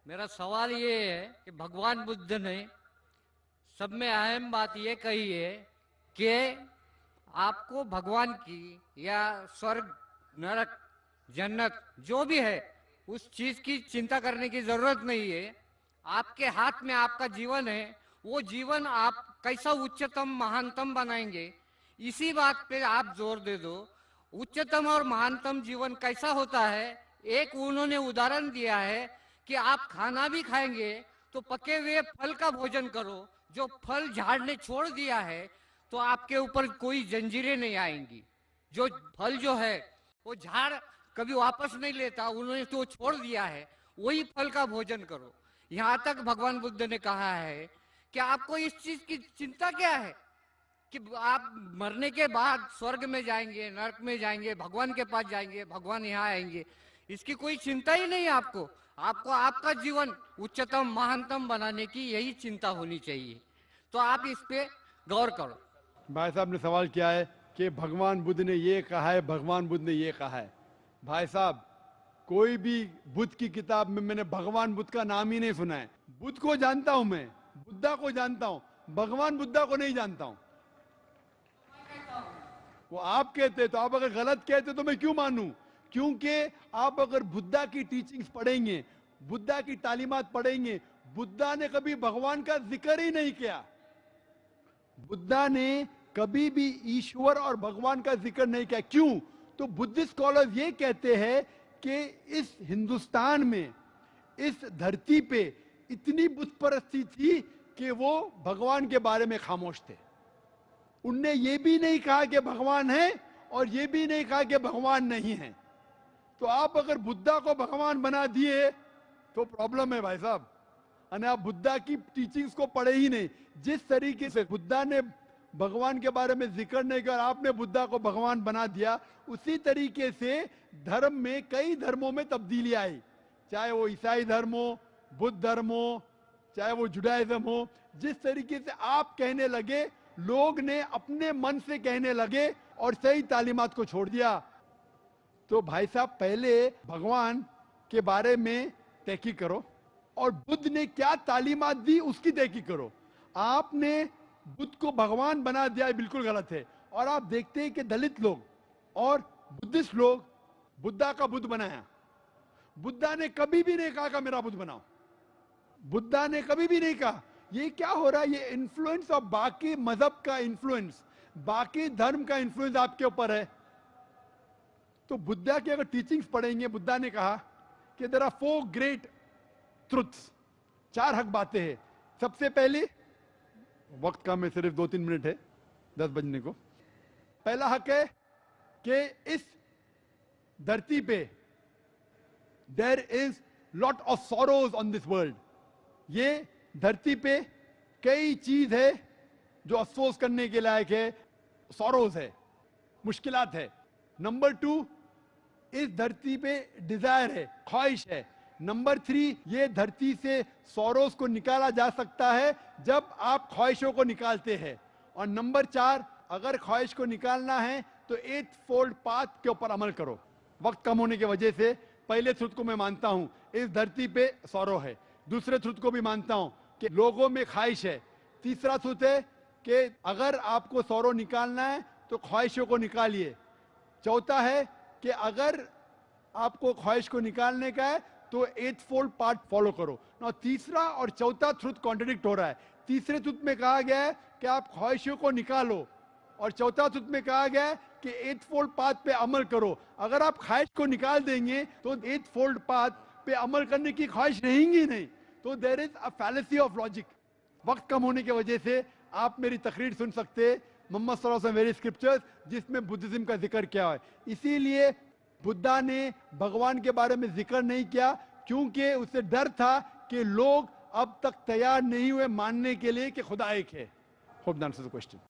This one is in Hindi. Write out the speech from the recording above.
मेरा सवाल ये है कि भगवान बुद्ध ने सब में अहम बात ये कही है कि आपको भगवान की या स्वर्ग, नरक, जन्नत जो भी है उस चीज की चिंता करने की जरूरत नहीं है। आपके हाथ में आपका जीवन है। वो जीवन आप कैसा उच्चतम महानतम बनाएंगे, इसी बात पे आप जोर दे दो। उच्चतम और महानतम जीवन कैसा होता है, एक उन्होंने उदाहरण दिया है कि आप खाना भी खाएंगे तो पके हुए फल का भोजन करो। जो फल झाड़ ने छोड़ दिया है तो आपके ऊपर कोई जंजीरें नहीं आएंगी। जो फल जो है वो झाड़ कभी वापस नहीं लेता, उन्होंने तो छोड़ दिया है। वही फल का भोजन करो। यहाँ तक भगवान बुद्ध ने कहा है कि आपको इस चीज की चिंता क्या है कि आप मरने के बाद स्वर्ग में जाएंगे, नरक में जाएंगे, भगवान के पास जाएंगे, भगवान यहाँ आएंगे। इसकी कोई चिंता ही नहीं है आपको। आपको आपका जीवन उच्चतम महानतम बनाने की यही चिंता होनी चाहिए। तो आप इस पे गौर करो। भाई साहब ने सवाल किया है कि भगवान बुद्ध ने ये कहा है, भगवान बुद्ध ने ये कहा है। भाई साहब, कोई भी बुद्ध की किताब में मैंने भगवान बुद्ध का नाम ही नहीं सुना है। बुद्ध को जानता हूं, मैं बुद्धा को जानता हूं, भगवान बुद्धा को नहीं जानता हूं। वो आप कहते तो, आप अगर गलत कहते तो मैं क्यों मानूं? क्योंकि आप अगर बुद्धा की टीचिंग्स पढ़ेंगे, बुद्धा की तालीमात पढ़ेंगे, बुद्धा ने कभी भगवान का जिक्र ही नहीं किया। बुद्धा ने कभी भी ईश्वर और भगवान का जिक्र नहीं किया। क्यों? तो बुद्धिस्ट स्कॉलर्स ये कहते हैं कि इस हिंदुस्तान में, इस धरती पे इतनी बुत परस्ती थी कि वो भगवान के बारे में खामोश थे। उनने ये भी नहीं कहा कि भगवान है और ये भी नहीं कहा कि भगवान नहीं है। तो आप अगर बुद्धा को भगवान बना दिए तो प्रॉब्लम है भाई साहब। और आप बुद्धा की टीचिंग्स को पढ़े ही नहीं। जिस तरीके से बुद्धा ने भगवान के बारे में जिक्र नहीं किया और आपने बुद्धा को भगवान बना दिया, उसी तरीके से धर्म में, कई धर्मों में तब्दीली आई। चाहे वो ईसाई धर्म हो, बुद्ध धर्म हो, चाहे वो जुडाइज्म हो। जिस तरीके से आप कहने लगे, लोग ने अपने मन से कहने लगे और सही तालीमात को छोड़ दिया। तो भाई साहब, पहले भगवान के बारे में तहकीक करो और बुद्ध ने क्या तालीमात दी उसकी तहकीक करो। आपने बुद्ध को भगवान बना दिया, बिल्कुल गलत है। और आप देखते हैं कि दलित लोग और बुद्धिस्ट लोग बुद्धा का बुद्ध बनाया। बुद्धा ने कभी भी नहीं कहा कि मेरा बुद्ध बनाओ। बुद्धा ने कभी भी नहीं कहा। ये क्या हो रहा है? ये इन्फ्लुएंस ऑफ बाकी मजहब का इन्फ्लुएंस, बाकी धर्म का इन्फ्लुएंस आपके ऊपर है। तो बुद्धा की अगर टीचिंग्स पढ़ेंगे, बुद्धा ने कहा कि देयर आर 4 ग्रेट ट्रुथ्स, 4 हक बातें हैं। सबसे पहली, वक्त का में सिर्फ 2-3 मिनट है 10 बजने को। पहला हक है कि इस धरती पे there is lot of sorrows on this world. ये धरती पे कई चीज है जो अफसोस करने के लायक है, सॉरोज है, मुश्किलात है। नंबर 2, इस धरती पे डिजायर है, ख्वाहिश है। नंबर 3, ये धरती से सौरोस को निकाला जा सकता है जब आप ख्वाहिशों को निकालते हैं। और नंबर 4, अगर ख्वाहिश को निकालना है तो 8 फोल्ड पाथ के ऊपर अमल करो। वक्त कम होने की वजह से पहले ट्रुथ को मैं मानता हूं, इस धरती पे सौरो है। दूसरे ट्रुथ को भी मानता हूं कि लोगों में ख्वाहिश है। तीसरा ट्रुथ है कि अगर आपको सौरो निकालना है तो ख्वाहिशों को निकालिए। चौथा है कि अगर आपको ख्वाहिश को निकालने का है तो 8 फोल्ड पार्ट फॉलो करो ना। तीसरा और चौथा ट्रुथ कॉन्ट्रडिक्ट हो रहा है। तीसरे ट्रुथ में कहा गया है कि आप ख्वाहिशों को निकालो और चौथा ट्रुथ में कहा गया है कि 8 फोल्ड पाथ पे अमल करो। अगर आप ख्वाहिश को निकाल देंगे तो 8 फोल्ड पाथ पे अमल करने की ख्वाहिश रहेंगी नहीं। तो there is a fallacy of logic. वक्त कम होने की वजह से आप मेरी तकरीर सुन सकते मोहम्मद सल्लल्लाहु अलैहि वसल्लम वेरी स्क्रिप्चर्स, जिसमें बुद्धिज्म का जिक्र किया है। इसीलिए बुद्धा ने भगवान के बारे में जिक्र नहीं किया, क्योंकि उसे डर था कि लोग अब तक तैयार नहीं हुए मानने के लिए कि खुदा एक है। Hope that answers the question.